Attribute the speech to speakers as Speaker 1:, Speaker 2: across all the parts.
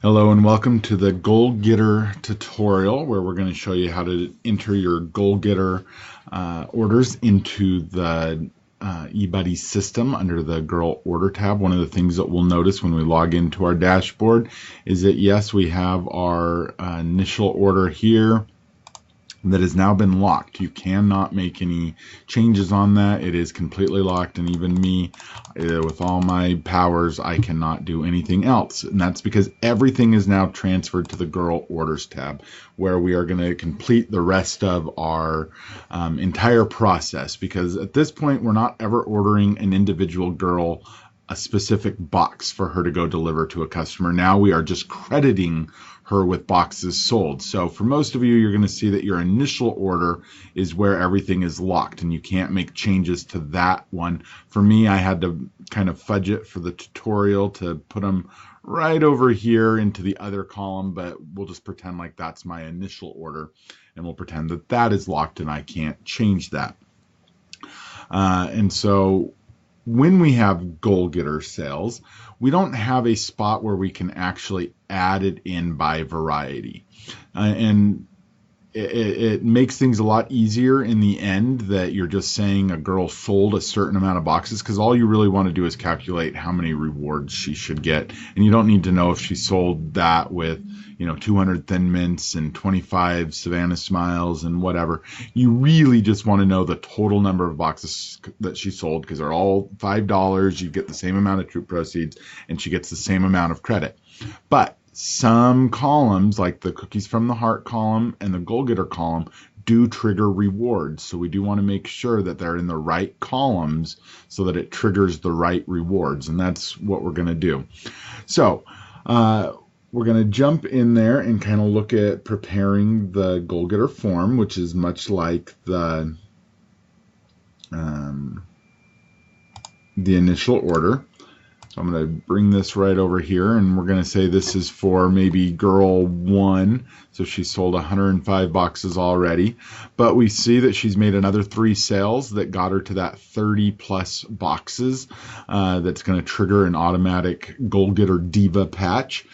Speaker 1: Hello and welcome to the Goal Getter tutorial, where we're going to show you how to enter your Goal Getter orders into the eBudde system under the Girl Order tab. One of the things that we'll notice when we log into our dashboard is that yes, we have our initial order here that has now been locked. You cannot make any changes on that. It is completely locked, and even me, with all my powers, I cannot do anything else. And that's because everything is now transferred to the Girl Orders tab, where we are going to complete the rest of our entire process, because at this point we're not ever ordering an individual girl a specific box for her to go deliver to a customer. Now we are just crediting her with boxes sold. So for most of you, you're going to see that your initial order is where everything is locked and you can't make changes to that one. For me, I had to kind of fudge it for the tutorial to put them right over here into the other column, but we'll just pretend like that's my initial order, and we'll pretend that that is locked and I can't change that. And so when we have Goal Getter sales, we don't have a spot where we can actually add it in by variety. And it makes things a lot easier in the end that you're just saying a girl sold a certain amount of boxes, because all you really want to do is calculate how many rewards she should get. And you don't need to know if she sold that with 200 Thin Mints and 25 Savannah Smiles and whatever. You really just want to know the total number of boxes that she sold, because they're all $5. You get the same amount of troop proceeds, and she gets the same amount of credit. But some columns, like the Cookies from the Heart column and the Goal Getter column, do trigger rewards. So we do want to make sure that they're in the right columns so that it triggers the right rewards. And that's what we're going to do. So we're going to jump in there and kind of look at preparing the Goal Getter form, which is much like the initial order. So I'm going to bring this right over here, and we're going to say this is for maybe girl 1. So she sold 105 boxes already, but we see that she's made another 3 sales that got her to that 30 plus boxes. That's going to trigger an automatic Goal Getter Diva patch.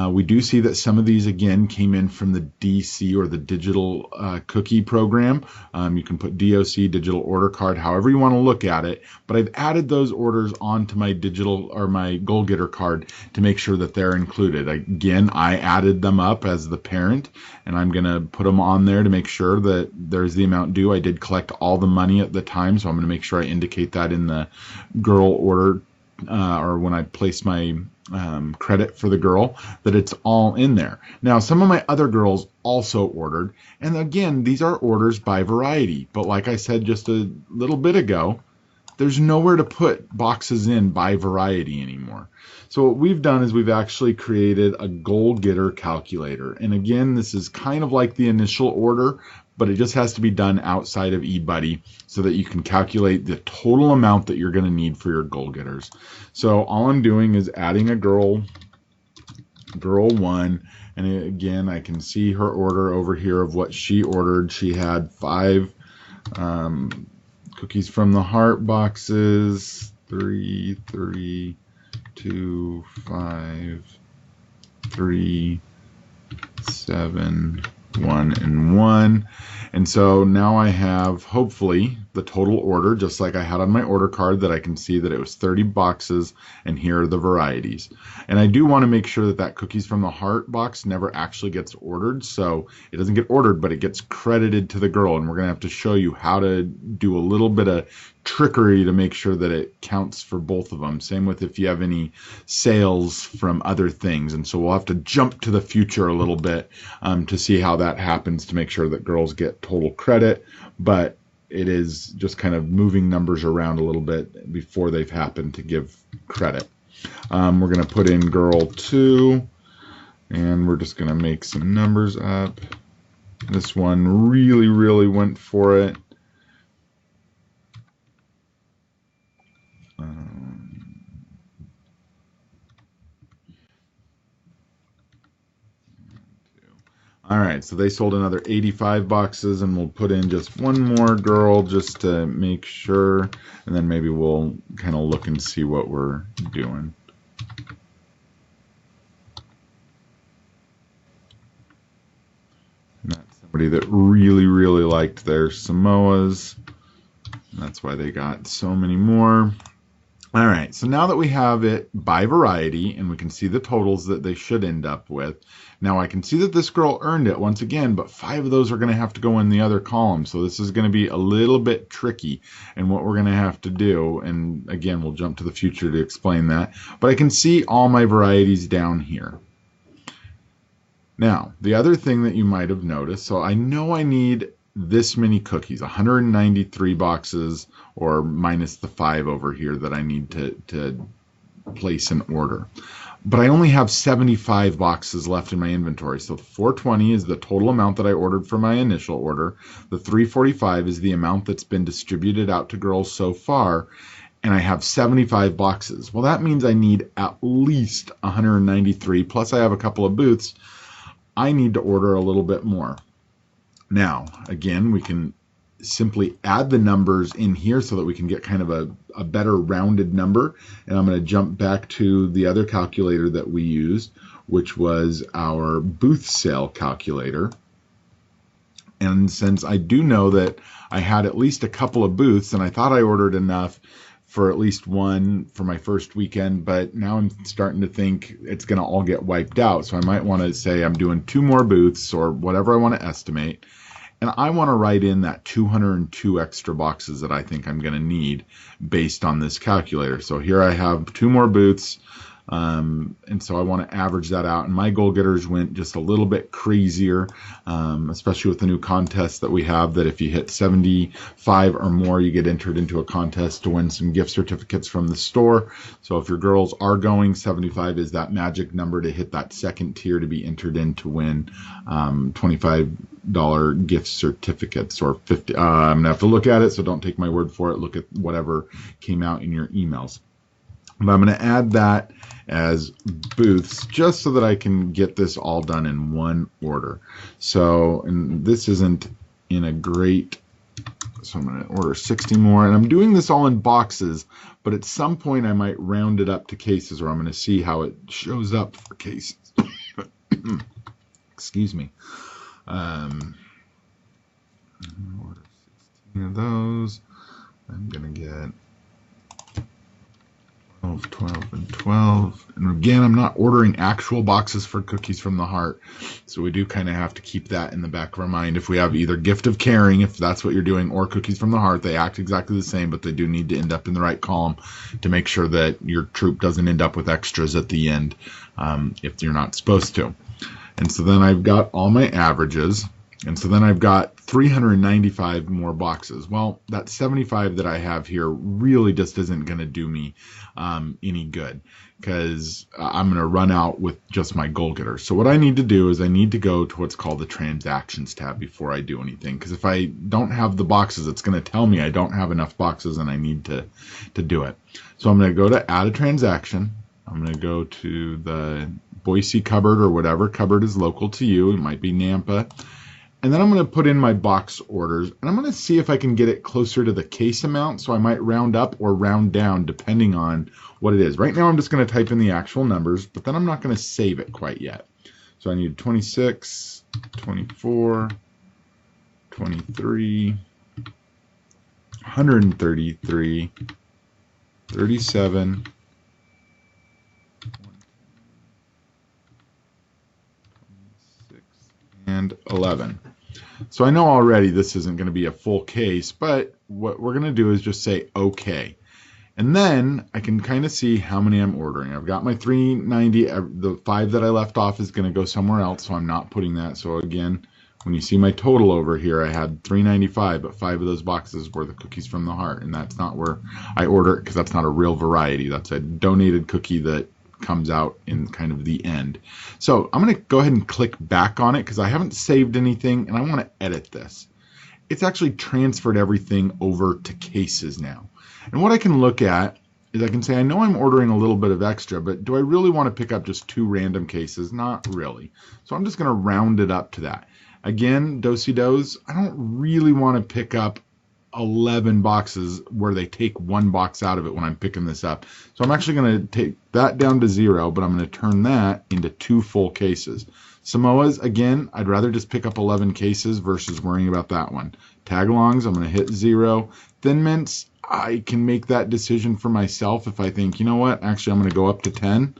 Speaker 1: We do see that some of these again came in from the DC, or the digital cookie program. You can put DOC, digital order card, however you want to look at it, but I've added those orders onto my digital, or my Goal Getter card, to make sure that they're included. Again, I added them up as the parent, and I'm going to put them on there to make sure that there's the amount due. I did collect all the money at the time, so I'm going to make sure I indicate that in the girl order, or when I place my credit for the girl, that it's all in there. Now, some of my other girls also ordered, and again, these are orders by variety, but like I said just a little bit ago, there's nowhere to put boxes in by variety anymore. So what we've done is we've actually created a Goal Getter calculator. And again, this is kind of like the initial order, but it just has to be done outside of eBudde so that you can calculate the total amount that you're going to need for your Goal Getters. So all I'm doing is adding a girl 1, and again, I can see her order over here of what she ordered. She had 5 Cookies from the Heart boxes, 3, 3, 2, 5, 3, 7, 1, and 1. And so now I have, hopefully, the total order, just like I had on my order card, that I can see that it was 30 boxes, and here are the varieties. And I do want to make sure that that Cookies from the Heart box never actually gets ordered. So it doesn't get ordered, but it gets credited to the girl. And we're going to have to show you how to do a little bit of trickery to make sure that it counts for both of them. Same with if you have any sales from other things. And so we'll have to jump to the future a little bit to see how that happens, to make sure that girls get total credit. But it is just kind of moving numbers around a little bit before they've happened to give credit. We're going to put in girl 2, and we're just going to make some numbers up. This one really went for it. All right, so they sold another 85 boxes, and we'll put in just one more girl just to make sure, and then maybe we'll kind of look and see what we're doing. that really liked their Samoas. And that's why they got so many more. All right, so now that we have it by variety and we can see the totals that they should end up with, now I can see that this girl earned it once again, but 5 of those are going to have to go in the other column. So this is going to be a little bit tricky in what we're going to have to do. And again, we'll jump to the future to explain that. But I can see all my varieties down here. Now, the other thing that you might have noticed, so I know I need this many cookies, 193 boxes, or minus the 5 over here that I need to place an order. But I only have 75 boxes left in my inventory. So 420 is the total amount that I ordered for my initial order. The 345 is the amount that's been distributed out to girls so far. And I have 75 boxes. Well, that means I need at least 193, plus I have a couple of booths. I need to order a little bit more. Now, again, we can simply add the numbers in here so that we can get kind of a better rounded number. And I'm going to jump back to the other calculator that we used, which was our booth sale calculator. And since I do know that I had at least a couple of booths, and I thought I ordered enough for at least one for my first weekend, but now I'm starting to think it's going to all get wiped out. So I might want to say I'm doing 2 more booths or whatever I want to estimate. And I want to write in that 202 extra boxes that I think I'm going to need based on this calculator. So here I have 2 more booths. And so I want to average that out. And my goal getters went just a little bit crazier, especially with the new contest that we have, that if you hit 75 or more, you get entered into a contest to win some gift certificates from the store. So if your girls are going, 75 is that magic number to hit that second tier to be entered in to win $25 gift certificates, or 50. I'm gonna have to look at it, so don't take my word for it. Look at whatever came out in your emails. But I'm going to add that as booths just so that I can get this all done in one order. So, and this isn't in a great, so I'm going to order 60 more. And I'm doing this all in boxes, but at some point I might round it up to cases, or I'm going to see how it shows up for cases. Excuse me. Order 16 of those. I'm going to get 12, 12, and 12. And again, I'm not ordering actual boxes for Cookies from the Heart. So we do kind of have to keep that in the back of our mind. If we have either Gift of Caring, if that's what you're doing, or Cookies from the Heart, they act exactly the same, but they do need to end up in the right column to make sure that your troop doesn't end up with extras at the end if you're not supposed to. And so then I've got all my averages. And so then I've got 395 more boxes. Well, that 75 that I have here really just isn't going to do me any good, because I'm going to run out with just my goal getter. So what I need to do is I need to go to what's called the Transactions tab before I do anything, because if I don't have the boxes, it's going to tell me I don't have enough boxes and I need to do it. So I'm going to go to Add a Transaction. I'm going to go to the Boise cupboard, or whatever cupboard is local to you. It might be Nampa. And then I'm going to put in my box orders, and I'm going to see if I can get it closer to the case amount. So I might round up or round down depending on what it is. Right now I'm just going to type in the actual numbers, but then I'm not going to save it quite yet. So I need 26, 24, 23, 133, 37, and 11. So I know already this isn't going to be a full case, but what we're going to do is just say OK. And then I can kind of see how many I'm ordering. I've got my 390. The 5 that I left off is going to go somewhere else, so I'm not putting that. So again, when you see my total over here, I had 395, but 5 of those boxes were the Cookies from the Heart. And that's not where I order it, because that's not a real variety. That's a donated cookie that comes out in kind of the end. So I'm going to go ahead and click back on it, because I haven't saved anything and I want to edit this. It's actually transferred everything over to cases now. And what I can look at is I can say, I know I'm ordering a little bit of extra, but do I really want to pick up just 2 random cases? Not really. So I'm just going to round it up to that. Again, do-si-dos, I don't really want to pick up 11 boxes where they take 1 box out of it when I'm picking this up. So I'm actually going to take that down to 0, but I'm going to turn that into 2 full cases. Samoas, again, I'd rather just pick up 11 cases versus worrying about that one. Tagalongs, I'm going to hit 0. Thin Mints, I can make that decision for myself if I think, you know what, actually I'm going to go up to 10,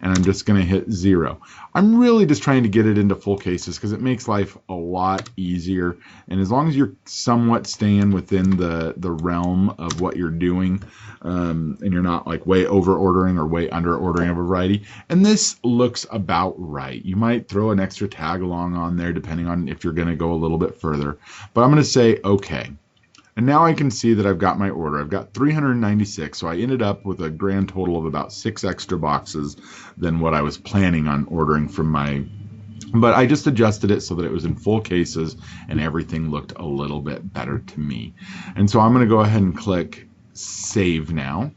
Speaker 1: and I'm just going to hit 0. I'm really just trying to get it into full cases because it makes life a lot easier. And as long as you're somewhat staying within the realm of what you're doing, and you're not like way over ordering or way under ordering of a variety. And this looks about right. You might throw an extra tag along on there depending on if you're going to go a little bit further. But I'm going to say okay. And now I can see that I've got my order. I've got 396, so I ended up with a grand total of about 6 extra boxes than what I was planning on ordering from my... But I just adjusted it so that it was in full cases and everything looked a little bit better to me. And so I'm going to go ahead and click Save now.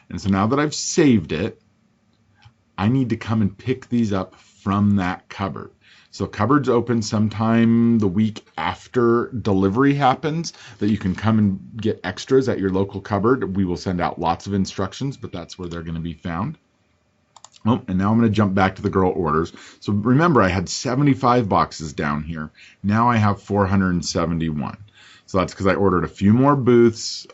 Speaker 1: And so now that I've saved it, I need to come and pick these up from that cupboard. So cupboards open sometime the week after delivery happens, that you can come and get extras at your local cupboard. We will send out lots of instructions, but that's where they're going to be found. Oh, and now I'm going to jump back to the girl orders. So remember, I had 75 boxes down here. Now I have 471. So that's because I ordered a few more booths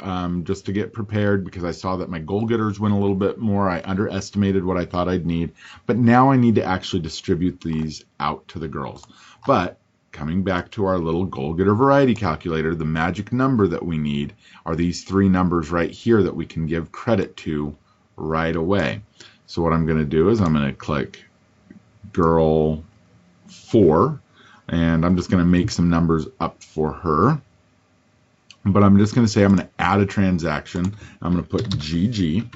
Speaker 1: just to get prepared, because I saw that my goal getters went a little bit more. I underestimated what I thought I'd need. But now I need to actually distribute these out to the girls. But coming back to our little goal getter variety calculator, the magic number that we need are these 3 numbers right here that we can give credit to right away. So what I'm going to do is I'm going to click girl 4, and I'm just going to make some numbers up for her. But I'm just going to say I'm going to add a transaction. I'm going to put GG,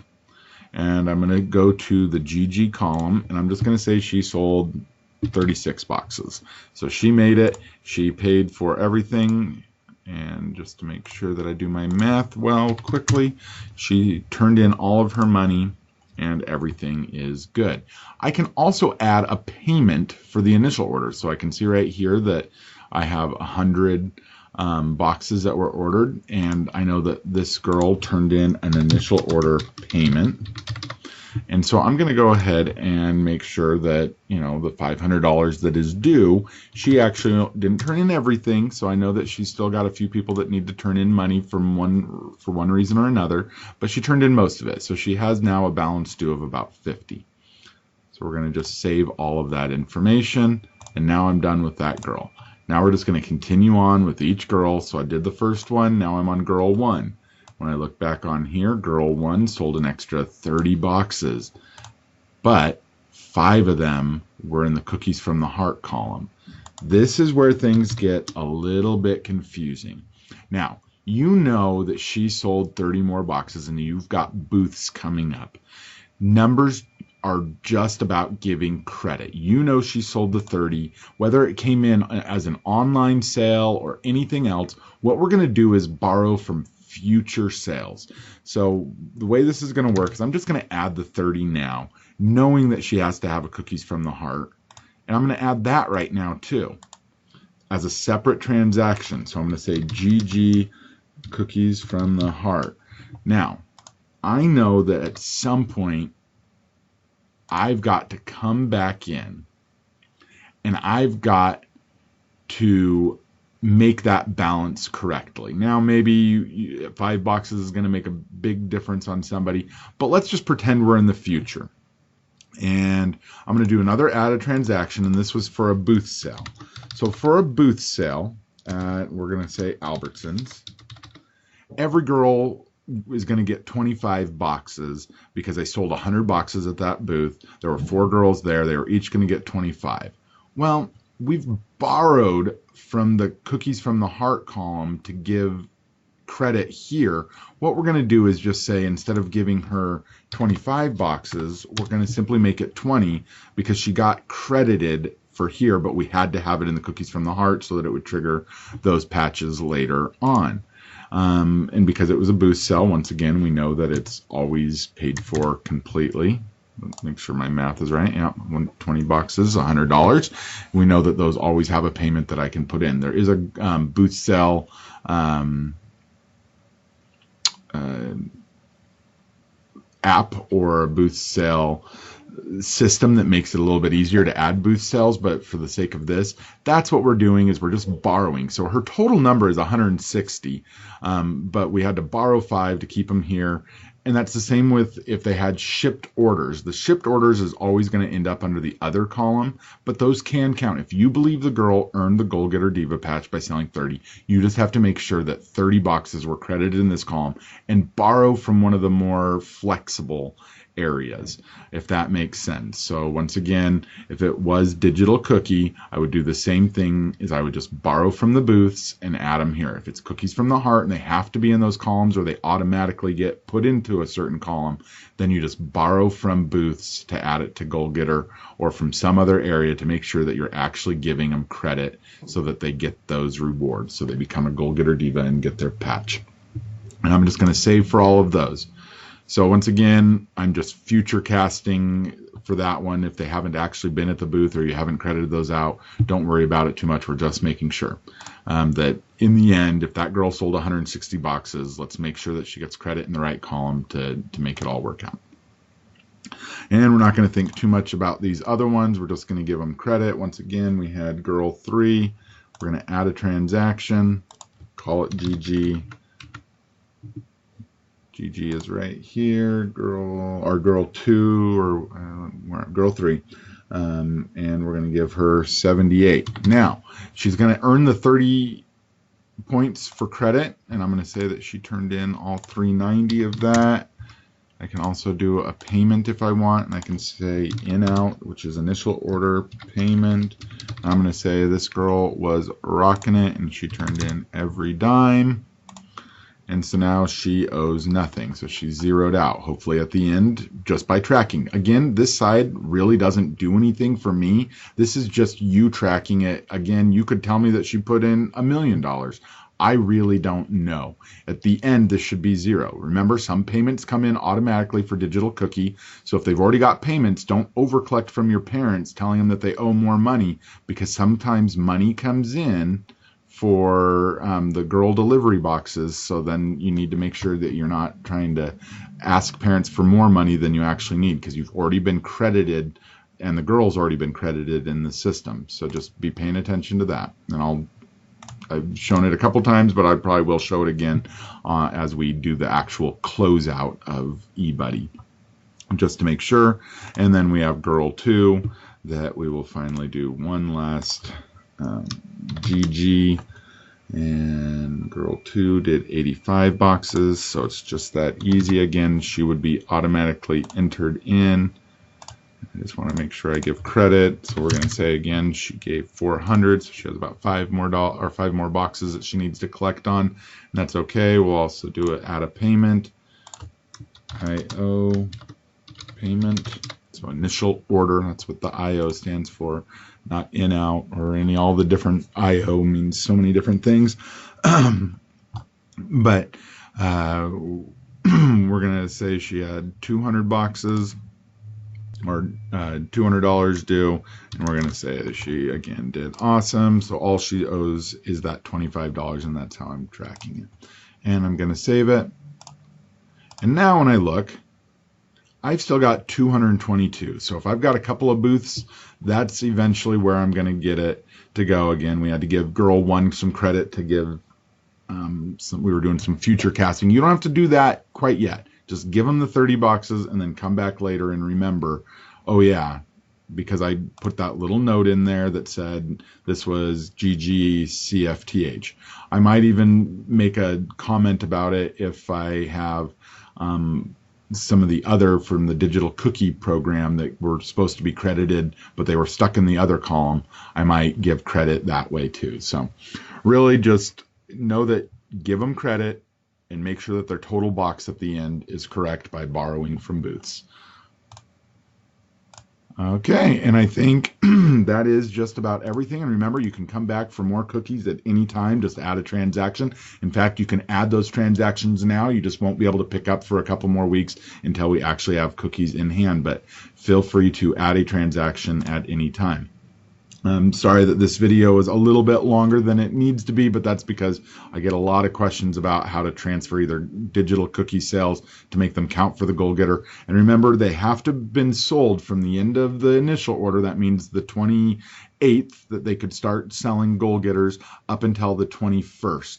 Speaker 1: and I'm going to go to the GG column, and I'm just going to say she sold 36 boxes. So she made it. She paid for everything. And just to make sure that I do my math well quickly, she turned in all of her money, and everything is good. I can also add a payment for the initial order. So I can see right here that I have 100 boxes that were ordered, and I know that this girl turned in an initial order payment. And so I'm going to go ahead and make sure that, you know, the $500 that is due, she actually didn't turn in everything. So I know that she's still got a few people that need to turn in money for one reason or another, but she turned in most of it. So she has now a balance due of about 50. So we're going to just save all of that information. And now I'm done with that girl. Now we're just going to continue on with each girl. So I did the first one. Now I'm on girl 1. When I look back on here, girl 1 sold an extra 30 boxes, but 5 of them were in the cookies from the heart column. This is where things get a little bit confusing. Now, you know that she sold 30 more boxes and you've got booths coming up. Numbers are just about giving credit. You know she sold the 30, whether it came in as an online sale or anything else. What we're going to do is borrow from future sales. So the way this is going to work is I'm just going to add the 30 now, knowing that she has to have a cookies from the heart. And I'm going to add that right now too as a separate transaction. So I'm going to say GG cookies from the heart. Now, I know that at some point I've got to come back in and I've got to make that balance correctly. Now, maybe 5 boxes is going to make a big difference on somebody, but let's just pretend we're in the future. And I'm going to do another add a transaction, and this was for a booth sale. So for a booth sale, we're going to say Albertsons. Every girl is going to get 25 boxes because I sold 100 boxes at that booth. There were 4 girls there. They were each going to get 25. Well, we've borrowed from the cookies from the heart column to give credit here. What we're going to do is just say, instead of giving her 25 boxes, we're going to simply make it 20 because she got credited for here, but we had to have it in the cookies from the heart so that it would trigger those patches later on. And because it was a booth sale, once again, we know that it's always paid for completely. Let's make sure my math is right. Yeah, 20 boxes, $100. We know that those always have a payment that I can put in. There is a booth sale app or a booth sale system that makes it a little bit easier to add booth sales, but for the sake of this, that's what we're doing, is we're just borrowing. So her total number is 160, but we had to borrow 5 to keep them here. And that's the same with if they had shipped orders. The shipped orders is always going to end up under the other column, but those can count. If you believe the girl earned the Goal Getter Diva patch by selling 30, you just have to make sure that 30 boxes were credited in this column and borrow from one of the more flexible areas, if that makes sense. So once again, if it was digital cookie, I would do the same thing, is I would just borrow from the booths and add them here. If it's cookies from the heart and they have to be in those columns or they automatically get put into a certain column, then you just borrow from booths to add it to Goal Getter or from some other area to make sure that you're actually giving them credit so that they get those rewards, so they become a Goal Getter Diva and get their patch. And I'm just going to save for all of those. So once again, I'm just future casting for that one. If they haven't actually been at the booth or you haven't credited those out, don't worry about it too much. We're just making sure that in the end, if that girl sold 160 boxes, let's make sure that she gets credit in the right column to make it all work out. And we're not going to think too much about these other ones. We're just going to give them credit. Once again, we had girl 3. We're going to add a transaction, call it GG. GG is right here, girl 2 or girl 3, and we're going to give her 78. Now she's going to earn the 30 points for credit, and I'm going to say that she turned in all 390 of that. I can also do a payment if I want, and I can say in out, which is initial order payment. I'm going to say this girl was rocking it, and she turned in every dime. And so now she owes nothing. So she's zeroed out, hopefully at the end, just by tracking. Again, this side really doesn't do anything for me. This is just you tracking it. Again, you could tell me that she put in $1 million. I really don't know. At the end, this should be 0. Remember, some payments come in automatically for digital cookie. So if they've already got payments, don't overcollect from your parents telling them that they owe more money, because sometimes money comes in for the girl delivery boxes. So then you need to make sure that you're not trying to ask parents for more money than you actually need, because you've already been credited and the girl's already been credited in the system. So just be paying attention to that. And I've shown it a couple times, but I probably will show it again as we do the actual closeout of eBudde, just to make sure. And then we have girl 2 that we will finally do one last GG, and girl 2 did 85 boxes, so it's just that easy. Again, she would be automatically entered in. I just want to make sure I give credit, so we're going to say again she gave 400, so she has about 5 more boxes that she needs to collect on, and that's okay. We'll also do it add a payment, IO payment. So initial order, that's what the IO stands for, not in out or all the different IO means so many different things. But we're going to say she had 200 boxes or $200 due, and we're going to say that she again did awesome. So all she owes is that $25, and that's how I'm tracking it. And I'm going to save it. And now when I look, I've still got 222. So if I've got a couple of booths, that's eventually where I'm going to get it to go. Again, we had to give girl 1 some credit to give we were doing some future casting. You don't have to do that quite yet. Just give them the 30 boxes and then come back later and remember, oh yeah, because I put that little note in there that said this was GG CFTH. I might even make a comment about it if I have some of the other from the digital cookie program that were supposed to be credited, but they were stuck in the other column. I might give credit that way too. So really just know that give them credit and make sure that their total box at the end is correct by borrowing from booths. Okay, and I think that is just about everything. And remember, you can come back for more cookies at any time. Just add a transaction. In fact, you can add those transactions now. You just won't be able to pick up for a couple more weeks until we actually have cookies in hand. But feel free to add a transaction at any time. I'm sorry that this video is a little bit longer than it needs to be, but that's because I get a lot of questions about how to transfer either digital cookie sales to make them count for the goal getter. And remember, they have to have been sold from the end of the initial order. That means the 28th that they could start selling goal getters up until the 21st.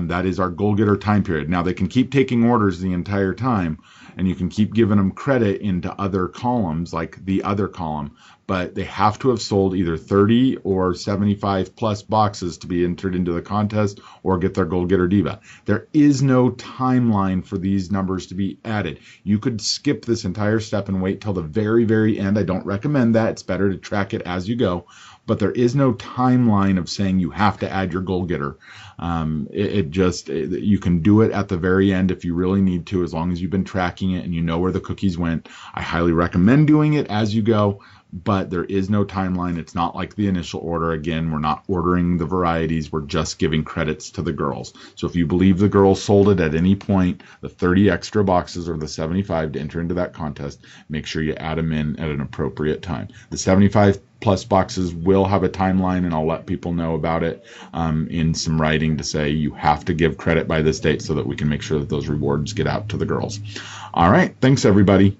Speaker 1: That is our goal getter time period. Now they can keep taking orders the entire time, and you can keep giving them credit into other columns like the other column, but they have to have sold either 30 or 75 plus boxes to be entered into the contest or get their goal getter diva. There is no timeline for these numbers to be added. You could skip this entire step and wait till the very, very end. I don't recommend that. It's better to track it as you go, but there is no timeline of saying you have to add your goal getter. You can do it at the very end if you really need to, as long as you've been tracking it and you know where the cookies went. I highly recommend doing it as you go, but there is no timeline. It's not like the initial order. Again, we're not ordering the varieties. We're just giving credits to the girls. So if you believe the girls sold it at any point, the 30 extra boxes or the 75 to enter into that contest, make sure you add them in at an appropriate time. The 75 plus boxes will have a timeline, and I'll let people know about it in some writing to say you have to give credit by this date so that we can make sure that those rewards get out to the girls. All right. Thanks, everybody.